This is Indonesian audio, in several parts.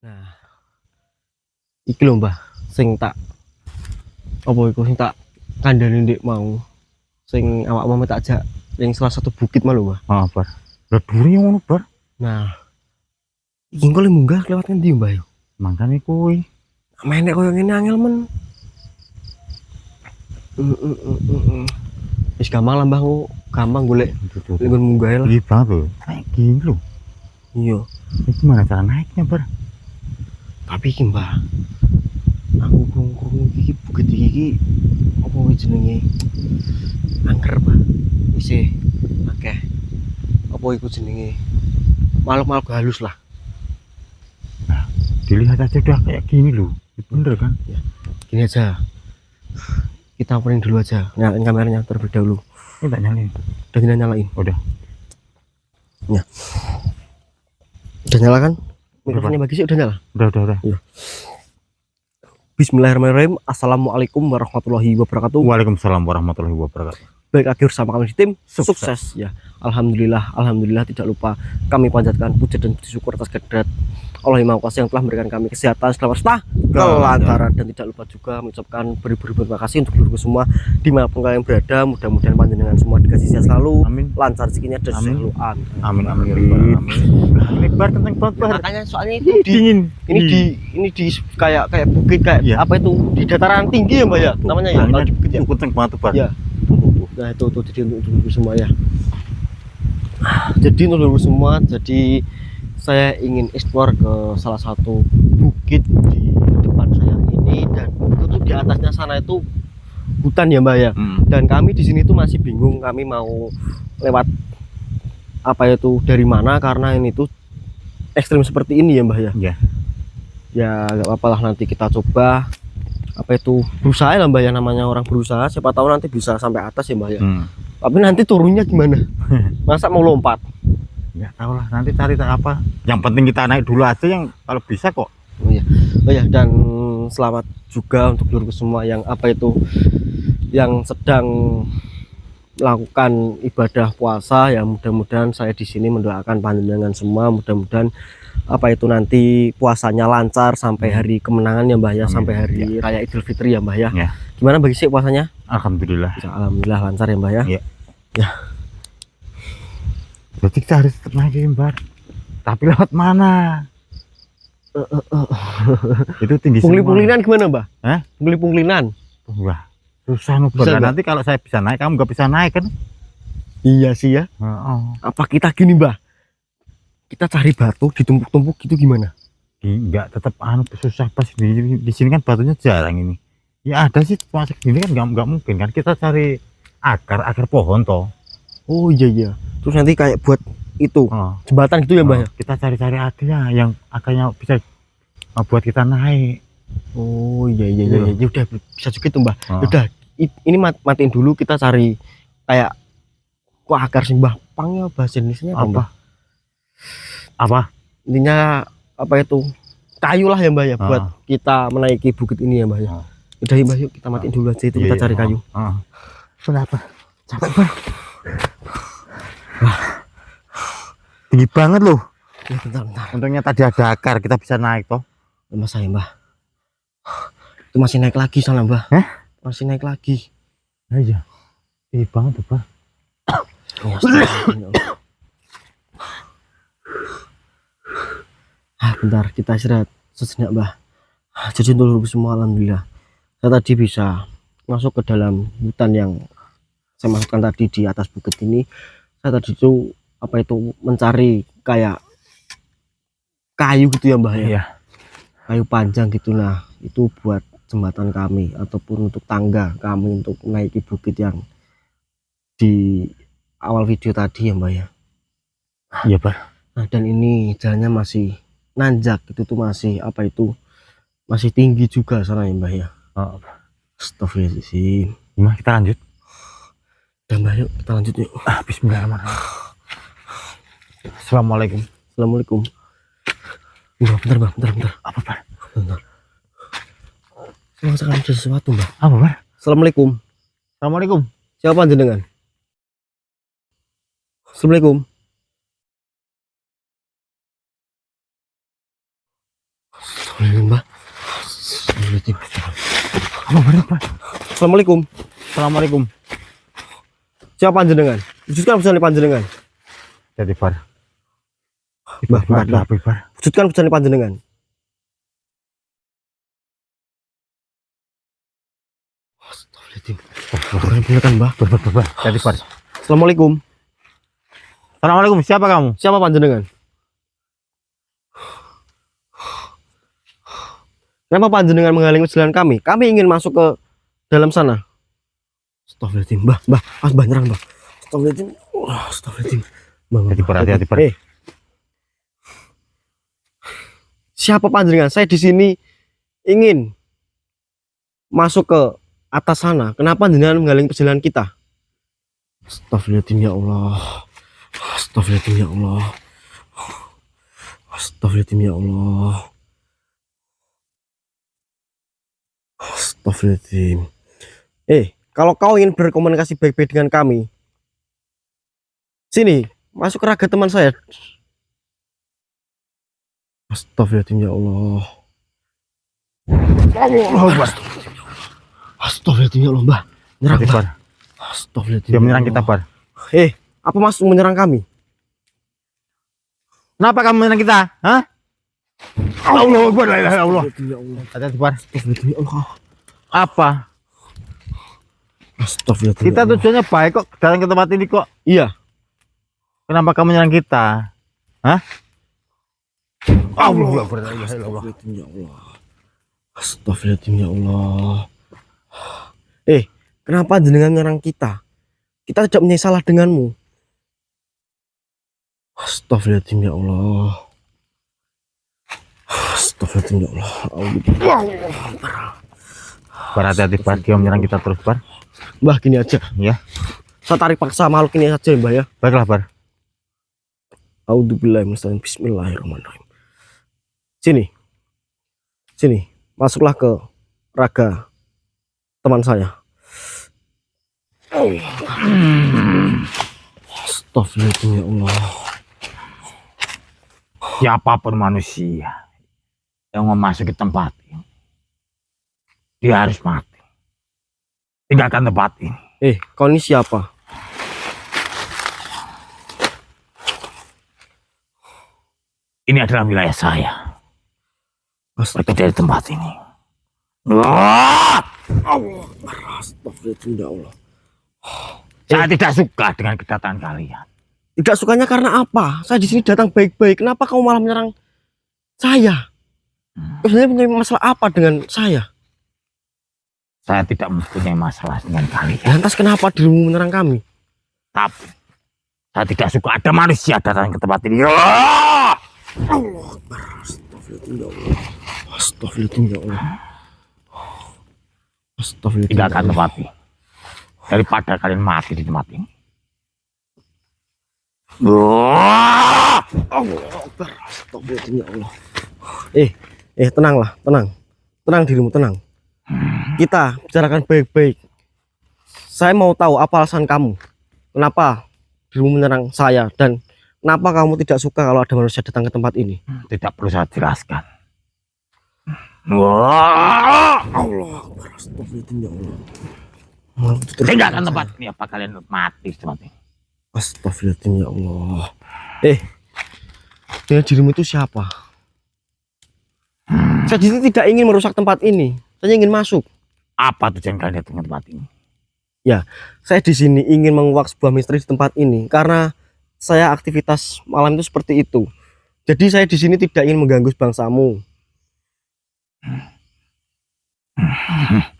Nah, iki lho Mbah, sing tak apa iku sing tak kandhani ndek mau. Sing awakmu tak ajak ning salah satu bukit mah lho, Mbah. Ah, bar. Lah duri ngono, bar. Nah, iki engko le munggah lewat ngendi, Mbah yo? Mangkane kuwi. Menek koyo ngene angel men. Wis gampang lah Mbah, gampang golek nggon munggah lah. Iya banget lho. Kayak gini lho. Iya, Ini gimana cara naiknya, bar? tapi iki Mbah, aku krungu iki bukit iki apa jenenge? Angker, Mbah. Isih akeh. Apa iku jenenge? Makhluk-makhluk halus lah. Nah, dilihat aja udah kayak gini loh. Bener kan? Ya, gini aja. Kita opening dulu aja. Nyalain kameranya terlebih dahulu. Ini tak nyalain. Udah kita nyalain. Udah. Ya. Udah nyala kan? Mikrofonnya bagi sih udah nyala. Udah. Iya. Bismillahirrahmanirrahim. Assalamualaikum warahmatullahi wabarakatuh. Waalaikumsalam warahmatullahi wabarakatuh. Baik, akhir sama kami di tim sukses ya. Alhamdulillah tidak lupa kami panjatkan puja dan puji syukur atas kehadirat Allah yang Maha Kuasa yang telah memberikan kami kesehatan selamat serta kelancaran, dan tidak lupa juga mengucapkan beribu-ribu terima kasih untuk seluruh semua dimanapun kalian berada. Mudah-mudahan panjenengan semua dikasih sehat selalu, Amin. lancar rezekinya dan selalu amin. Amin ya rabbal alamin. Ini bar kenteng banget, bar. Makanya soalnya itu Dingin. ini di kayak bukit kayak Iya. apa itu di dataran tinggi ya Mbak ya namanya ya. Kalau di bukit ya. Kenteng banget tuh, bar. Ya. Nah itu jadi untuk semua ya. Jadi untuk semua, jadi saya ingin explore ke salah satu bukit di depan saya ini, dan itu tuh di atasnya sana itu hutan ya Mbak ya. Dan kami di sini tuh masih bingung kami mau lewat apa itu dari mana, karena ini tuh ekstrim seperti ini ya Mbah ya. Iya. Ya nggak apa-apa lah, nanti kita coba apa itu berusaha lah Mbah ya, namanya orang berusaha, siapa tahu nanti bisa sampai atas ya Mbah ya. Tapi nanti turunnya gimana? Masa mau lompat? Nggak tahu lah, nanti cari apa. Yang penting kita naik dulu aja, yang kalau bisa kok. Oh ya, dan selamat juga untuk seluruh semua yang apa itu yang sedang melakukan ibadah puasa ya. Mudah-mudahan saya di sini mendoakan panjenengan semua, mudah-mudahan apa itu nanti puasanya lancar sampai hari kemenangan ya Mbah ya. Amin. Sampai hari raya Idul Fitri ya Mbah ya. Ya. Gimana bagi sih puasanya? Alhamdulillah. Ya, alhamdulillah lancar ya Mbah ya. Iya. Ya. Berarti kita harus tetap naikin, bar. Tapi lewat mana? Itu tinggi semua. Pungli-punglinan gimana Mbah? Hah? Pungli-punglinan. Wah, susah nih. Nanti kalau saya bisa naik, kamu nggak bisa naik kan? Iya sih ya. Apa kita gini Mbah, kita cari batu ditumpuk-tumpuk gitu gimana? Enggak, tetap susah pas di sini kan batunya jarang ini. Ya ada sih, masuk gini kan nggak mungkin kan. Kita cari akar pohon toh. Oh iya. Terus nanti kayak buat itu jembatan gitu ya Mbah ya. Kita cari-cari aja yang akarnya bisa buat kita naik. Oh iya. Ya udah bisa juga tuh Mbah. Udah ini matiin dulu, kita cari kayak akar simbah pang ya, bahasa Indonesia apa? Intinya apa itu kayu lah ya Mbah ya, buat kita menaiki bukit ini ya Mbah ya. Udah ya Mbah, yuk kita matiin dulu aja itu, kita cari kayu. Kenapa? Capek Mbah. Tinggi banget loh. Ya bentar. Untungnya tadi ada akar, kita bisa naik toh. Mas saya Mbah, itu masih naik lagi sana Mbah. Masih naik lagi. Iya. Tinggi banget tuh Mbah. Bentar, kita istirahat sejenak Mbah. Jadi untuk semua alhamdulillah saya tadi bisa masuk ke dalam hutan yang saya masukkan tadi di atas bukit ini. Saya tadi itu apa itu mencari kayak kayu gitu ya Mbah ya. Iya. Kayu panjang gitu, nah itu buat jembatan kami ataupun untuk tangga kami untuk menaiki bukit yang di awal video tadi ya Mbah ya. Iya Pak. Nah dan ini jalannya masih nanjak, itu tuh masih apa itu masih tinggi juga sana ya Mbah ya. Astagfirullahaladzim. Gimana kita lanjut? Udah Mbah, yuk kita lanjut yuk. Bismillahirrahmanirrahim. Assalamualaikum. Assalamualaikum. Bentar. Apa Pak? Bentar. Saya merasakan ada sesuatu Mbah. Apa Pak? Assalamualaikum. Assalamualaikum. Siapa jenengan? Assalamualaikum. Astagfirullahaladzim, Mbah. Astagfirullahaladzim. Apa bener, Pak? Assalamualaikum. Assalamualaikum. Siapa panjenengan? Wujudkan pesan panjenengan. Jadi Bar. Mbah, Mbah. Bar. Wujudkan pesan panjenengan. Astagfirullahaladzim. Bener kan, Mbah? Bar. Jadi Bar. Assalamualaikum. Assalamualaikum. Siapa kamu? Siapa panjenengan? Kenapa panjenengan menghalangi jalan kami? Kami ingin masuk ke dalam sana. Astagfirullahaladzim, Mbah. Mbah nyerang, Mbah. Astagfirullahaladzim. Astagfirullahaladzim. Mbah, Jadi Bar, hati-hati Bar. Siapa panjenengan? Saya di sini ingin masuk ke atas sana. Kenapa panjenengan menghalangi perjalanan kita? Astagfirullahaladzim, ya Allah. Astagfirullahaladzim, ya Allah. Astagfirullahaladzim, ya Allah. Astagfirullahaladzim. Kalau kau ingin berkomunikasi baik-baik dengan kami, sini, masuk ke raga teman saya. Astagfirullahaladzim, ya Allah. Astagfirullahaladzim, ya Allah, Mbah. Nyerang, Jadi Mbah. Bar. Astagfirullahaladzim. Dia ya menyerang Allah. kita, Bar. Apa maksud menyerang kami? Kenapa kamu menyerang kita? Hah? Allah Akbar, la ilaha illallah. Astagfirullahaladzim, ya Allah. Hati-hati Bar. Astagfirullahaladzim, ya Allah. Apa? Astagfirullahaladzim. Kita ya Allah. tujuannya baik kok datang ke tempat ini kok. Iya. Kenapa kamu menyerang kita? Hah? Allah Akbar, la ilaha illallah. Astagfirullahaladzim, ya Allah. Astagfirullahaladzim, ya Allah. Kenapa jenengan menyerang kita? Kita tidak punya salah denganmu. Astagfirullahaladzim, ya Allah. Astagfirullahaladzim, ya Allah. Bar, hati-hati Bar. Dia menyerang kita terus, Bar. Mbah, gini aja. Ya. Saya tarik paksa makhluk ini saja, Mbah, ya. Baiklah, Bar. A'udzubillahi minasyaitonir rajim. Bismillahirrahmanirrahim. Sini. Masuklah ke raga teman saya. Astagfirullahaladzim, ya Allah. Siapapun manusia yang memasuki tempat ini, dia harus mati. Tinggalkan tempat ini. Kau ini siapa? Ini adalah wilayah saya. Pergi dari tempat ini. Astagfirullahaladzim, ya Allah. Saya tidak suka dengan kedatangan kalian. Tidak sukanya karena apa? Saya di sini datang baik-baik. Kenapa kamu malah menyerang saya? Sebenarnya punya masalah apa dengan saya? Saya tidak mempunyai masalah dengan kalian. Lantas kenapa dirimu menyerang kami? Tapi saya tidak suka ada manusia datang ke tempat ini. Allah Akbar. Astagfirullahaladzim, ya Allah. Astagfirullahaladzim, ya Allah. Astagfirullahaladzim. Tinggalkan tempat ini. Daripada kalian mati di tempat ini. Allah Akbar. Astagfirullahaladzim, ya Allah. Tenanglah, tenang dirimu, tenang. Kita bicarakan baik-baik. Saya mau tahu apa alasan kamu. Kenapa dirimu menyerang saya dan kenapa kamu tidak suka kalau ada manusia datang ke tempat ini? Tidak perlu saya jelaskan. Allah Akbar. Astagfirullahaladzim, ya Allah. Tinggalkan tempat ini apa kalian mati di tempat ini. Astagfirullahaladzim, ya Allah. Dengan dirimu itu siapa? Saya di sini tidak ingin merusak tempat ini. Saya ingin masuk. Apa tujuan kalian datang ke tempat ini? Ya, saya di sini ingin menguak sebuah misteri di tempat ini karena saya aktivitas malam itu seperti itu. Jadi saya di sini tidak ingin mengganggu bangsamu.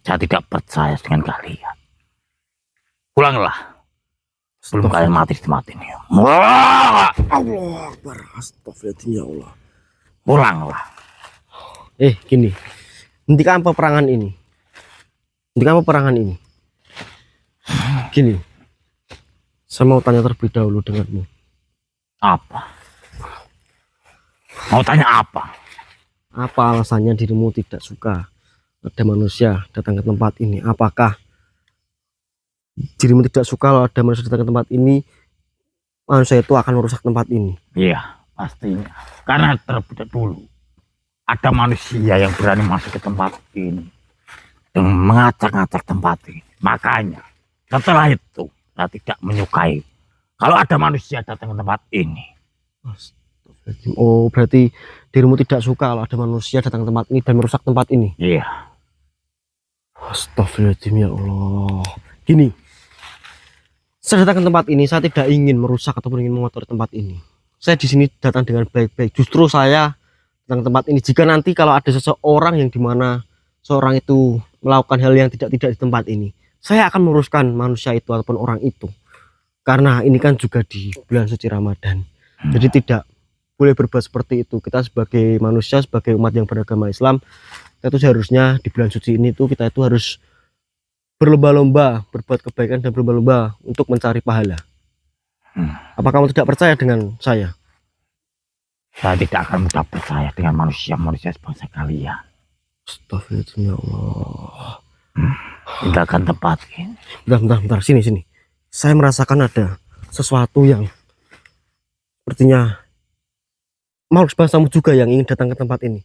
Saya tidak percaya dengan kalian. Pulanglah sebelum kalian mati di tempat ini. Allah Akbar. Astagfirullahaladzim, ya Allah. Pulanglah. Gini. Hentikan peperangan ini. Hentikan peperangan ini. Gini. Saya mau tanya terlebih dahulu denganmu. Apa? Mau tanya apa? Apa alasannya dirimu tidak suka ada manusia datang ke tempat ini? Apakah dirimu tidak suka kalau ada manusia datang ke tempat ini, manusia itu akan merusak tempat ini? Iya, pastinya. Karena terlebih dahulu ada manusia yang berani masuk ke tempat ini dan mengacak-ngacak tempat ini. Makanya setelah itu saya tidak menyukai kalau ada manusia datang ke tempat ini. Oh, berarti dirimu tidak suka kalau ada manusia datang ke tempat ini dan merusak tempat ini? Iya. Astagfirullahaladzim, ya Allah. Gini, saya datang ke tempat ini, saya tidak ingin merusak ataupun ingin mengotori tempat ini. Saya di sini datang dengan baik-baik. Justru saya datang ke tempat ini jika nanti kalau ada seseorang yang dimana seorang itu melakukan hal yang tidak di tempat ini, saya akan meluruskan manusia itu ataupun orang itu. Karena ini kan juga di bulan suci Ramadan. Jadi tidak boleh berbuat seperti itu. Kita sebagai manusia, sebagai umat yang beragama Islam, kita itu seharusnya di bulan suci ini tuh kita itu harus berlomba-lomba berbuat kebaikan dan berlomba-lomba untuk mencari pahala. Apa kamu tidak percaya dengan saya? Saya tidak akan mudah percaya dengan manusia sebangsa kalian. Astagfirullahaladzim, ya Allah. Tinggalkan tempat ini. Bentar, sini. Saya merasakan ada sesuatu yang sepertinya makhluk sebangsamu juga yang ingin datang ke tempat ini.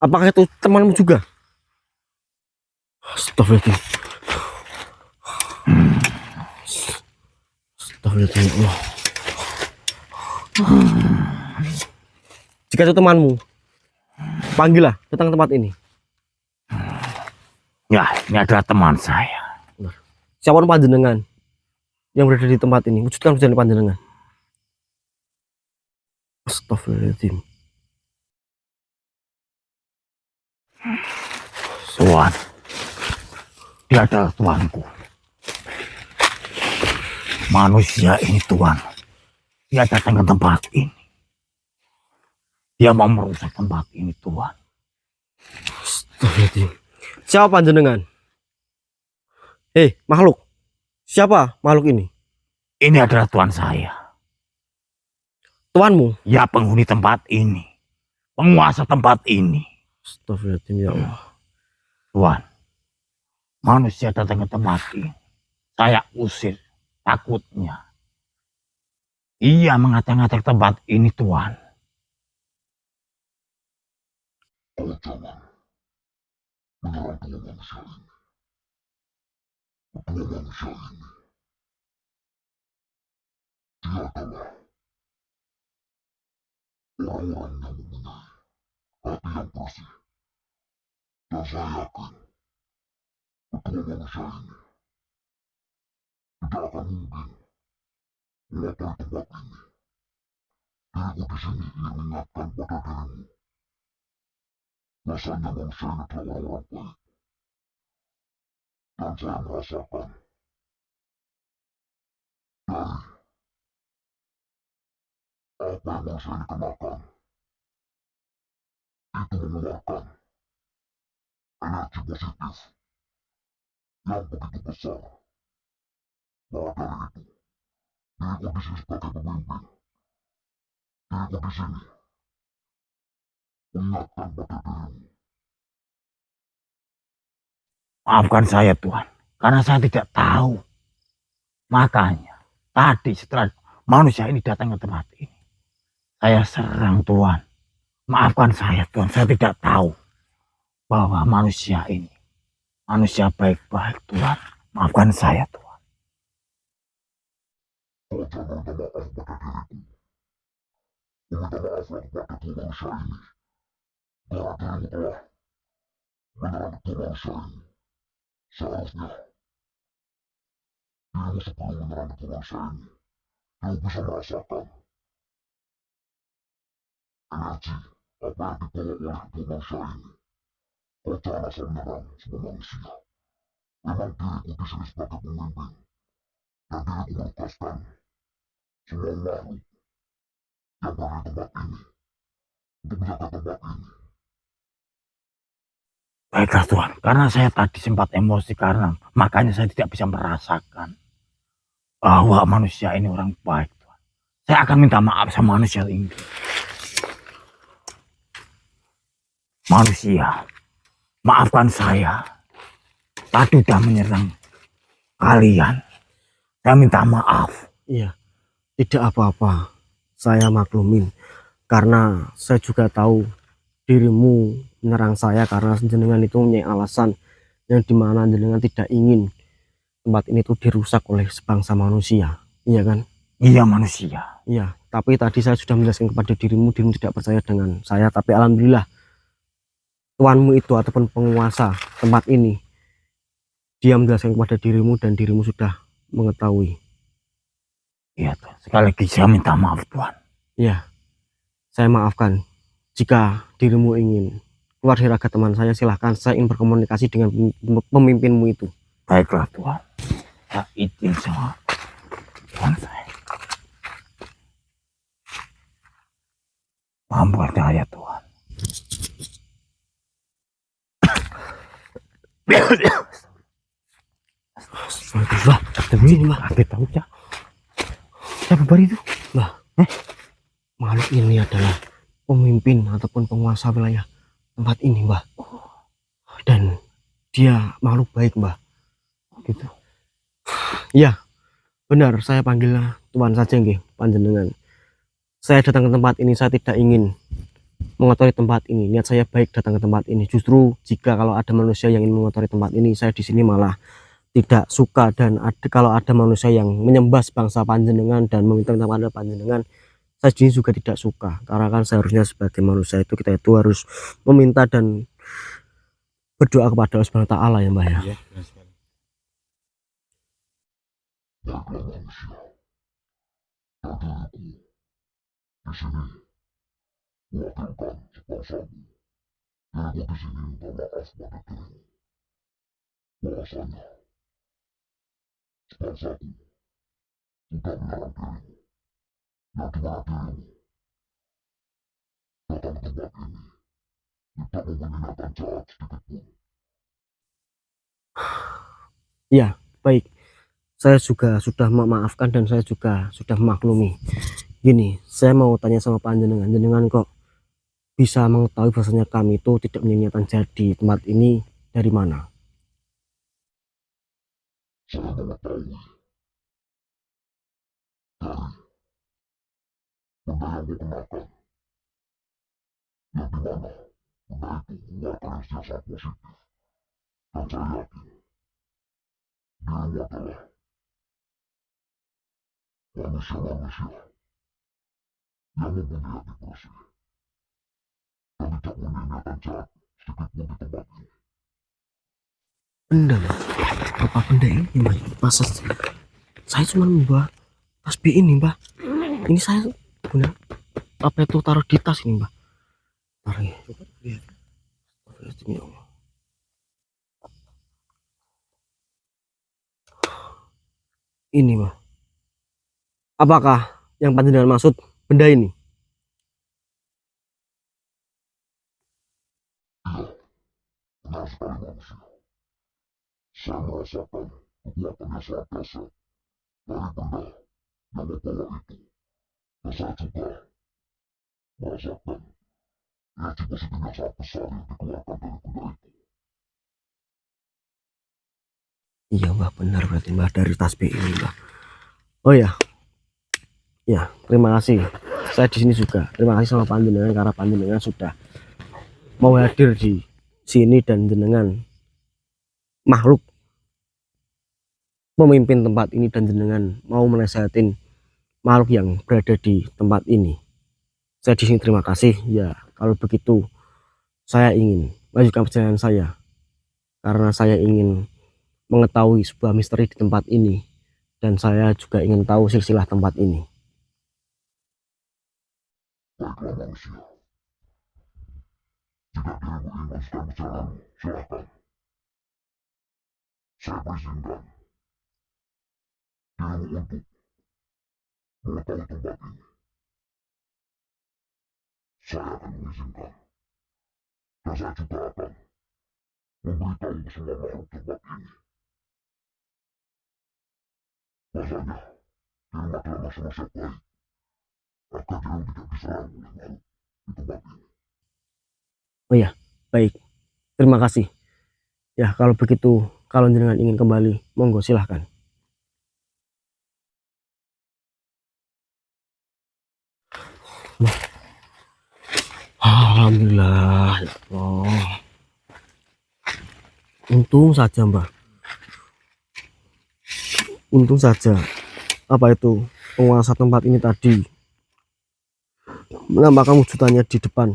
Apakah itu temanmu juga? Astagfirullahaladzim. Astagfirullahaladzim, ya Allah. Jika itu temanmu, panggillah datang ke tempat ini. Ya, ini adalah teman saya. Siapa panjenengan yang berada di tempat ini? Wujudkan perjanjian panjenengan. Astagfirullahaladzim. Tuhan, dia adalah Tuanku. Manusia ini Tuhan. Dia datang ke tempat ini. Dia mau merusak tempat ini, Tuhan. Astagfirullahaladzim. Siapa panjenengan? Makhluk. Siapa makhluk ini? Ini adalah Tuhan saya. Tuanmu? Ya, penghuni tempat ini. Penguasa tempat ini. Astagfirullahaladzim, ya Allah. Tuhan, manusia datang ke tempat ini. Saya usir. Takutnya. Ia mengacak-ngacak tempat ini, Tuhan. Kau jangan menyerang dua manusia ini. Dua manusia ini, dia adalah orang-orang yang mempunyai hati yang bersih. Dan saya yakin kedua manusia ini tidak akan mungkin mengotori tempat ini. Diriku di sini ingin mengingatkan pada dirimu. Rasanya manusia ini adalah orang-orang baik. Dan saya merasakan dari apa yang manusia ini kenakan, itu mengeluarkan energi positif yang begitu besar. Maka dari itu, diriku di sini sebagai pemimpin, diriku di sini mengingatkan pada dirimu. Maafkan saya, Tuhan. Karena saya tidak tahu. Makanya, tadi setelah manusia ini datang ke tempat ini, saya serang, Tuhan. Maafkan saya, Tuhan. Saya tidak tahu bahwa manusia ini, manusia baik-baik, Tuhan. Maafkan saya, Tuhan. Kau jangan minta maaf pada diriku. Meminta maaflah kepada dua manusia ini. Karena dirimu telah menyerang dua manusia ini. Seharusnya dirimu sebelum menyerang dua manusia ini, dirimu bisa merasakan energi apa yang dibawa oleh dua manusia ini. Kau jangan asal menyerang semua manusia. Memang diriku di sini sebagai pemimpin, dan diriku menugaskan semua makhluk yang berada di tempat ini untuk menjaga tempat ini. Baiklah, Tuhan. Karena saya tadi sempat emosi karena makanya saya tidak bisa merasakan bahwa manusia ini orang baik, Tuhan. Saya akan minta maaf sama manusia ini. Manusia, maafkan saya. Tadi sudah menyerang kalian. Saya minta maaf. Iya, tidak apa-apa. Saya maklumin. Karena saya juga tahu dirimu menyerang saya karena jenengan itu punya alasan yang dimana jenengan tidak ingin tempat ini tuh dirusak oleh sebangsa manusia, iya kan? Iya manusia. Iya, tapi tadi saya sudah menjelaskan kepada dirimu tidak percaya dengan saya, tapi alhamdulillah tuanmu itu ataupun penguasa tempat ini, dia menjelaskan kepada dirimu dan dirimu sudah mengetahui. Iya Tuhan. Sekali lagi saya minta maaf Tuhan. Ya, saya maafkan. Jika dirimu ingin keluar dari raga teman saya, silahkan. Saya ingin berkomunikasi dengan pemimpinmu itu. Baiklah Tuhan. Saya izin sama Tuhan saya. Ampun saya Tuhan. Astagfirullah, demi ini mah. Ada tahu ya? Siapa baru itu? Lah, makhluk ini adalah pemimpin ataupun penguasa wilayah tempat ini, Mbah. Dan dia makhluk baik, Mbah. Gitu. Iya, benar. Saya panggilnya Tuan saja, nggih, panjenengan. Saya datang ke tempat ini, saya tidak ingin mengotori tempat ini. Niat saya baik datang ke tempat ini. Justru jika kalau ada manusia yang ingin mengotori tempat ini, saya di sini malah tidak suka. Dan kalau ada manusia yang menyembah bangsa panjenengan dan meminta kepada panjenengan, saya di sini juga tidak suka. Karena kan seharusnya sebagai manusia itu kita itu harus meminta dan berdoa kepada Allah Subhanahu wa taala ya, Mbah ya. Iya, Baiklah manusia, dan diriku di sini mewakilkan sebangsamu. Diriku di sini minta maaf pada dirimu. Bahwasanya sebangsaku sudah menyerang dirimu, yang dimana dirimu datang ke tempat ini tidak mempunyai niatan jahat sedikit pun. Ya, baik. Saya juga sudah memaafkan dan saya juga sudah memaklumi. Gini, saya mau tanya sama panjenengan, jenengan kok bisa mengetahui bahwasanya kami itu tidak punya niatan jahat di tempat ini dari mana? Saya mengetahui dari benda yang kukenakan, yang dimana benda itu mengeluarkan hasil sangat positif, dan saya yakin dirimu adalah manusia-manusia yang mempunyai hati bersih dan tidak mempunyai niatan jahat sedikit pun di tempat ini. Benda, Mbak. Apa benda ini, Mbak? Masa saya cuma membawa tasbih ini, Mbak. Ini saya guna apa itu taruh di tas ini, Mbak. Taruh ya. Coba lihat. Ya Allah. Ini, Mbak. Apakah yang panjenengan maksud benda ini? Iya, benar sekali manusia. Saya merasakan kekuatan yang sangat dahsyat dari benda yang membawa itu. Dan saya juga merasakan energi positif yang sangat besar yang dikeluarkan dari benda itu. Iya, Mbak, benar berarti, Mbak, dari tasbih ini, Mbak. Oh ya. Ya, terima kasih. Saya di sini juga terima kasih sama panjenengan karena panjenengan sudah mau hadir di sini dan jenengan makhluk memimpin tempat ini dan jenengan mau menasihatin makhluk yang berada di tempat ini. Saya di sini terima kasih. Ya, kalau begitu saya ingin melanjutkan perjalanan saya karena saya ingin mengetahui sebuah misteri di tempat ini dan saya juga ingin tahu silsilah tempat ini. Baiklah manusia. Jika dirimu ingin melanjutkan perjalananmu, silahkan. Saya berizinkan dirimu untuk mengetahui tempat ini. Saya akan mengizinkan. Dan saya juga akan memberitahu ke semua makhluk tempat ini. Bahwasanya dirimu adalah manusia baik. Agar dirimu tidak diserang oleh makhluk di tempat ini. Oh ya, baik. Terima kasih. Ya, kalau begitu, kalau jenengan ingin kembali, monggo silahkan. Alhamdulillah ya Allah. Untung saja Mbah, untung saja apa itu penguasa tempat ini tadi menampakkan wujudannya di depan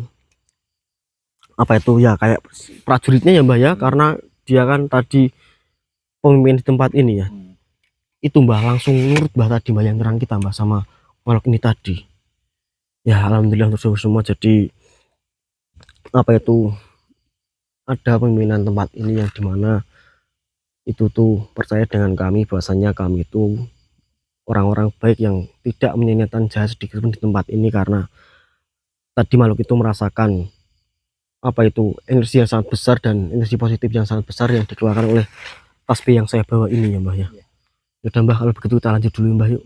apa itu ya kayak prajuritnya ya Mbah ya, karena dia kan tadi pemimpin di tempat ini ya. Itu Mbah langsung nurut Mbah tadi Mbah yang terang kita Mbah sama makhluk ini tadi. Ya alhamdulillah untuk semua. Jadi apa itu ada pemimpinan tempat ini yang dimana itu tuh percaya dengan kami bahwasanya kami itu orang-orang baik yang tidak menyanyikan jahat sedikit pun di tempat ini, karena tadi makhluk itu merasakan apa itu energi yang sangat besar dan energi positif yang sangat besar yang dikeluarkan oleh tasbih yang saya bawa ini ya Mbah ya. Udah Mbah, kalau begitu kita lanjut dulu Mbah yuk.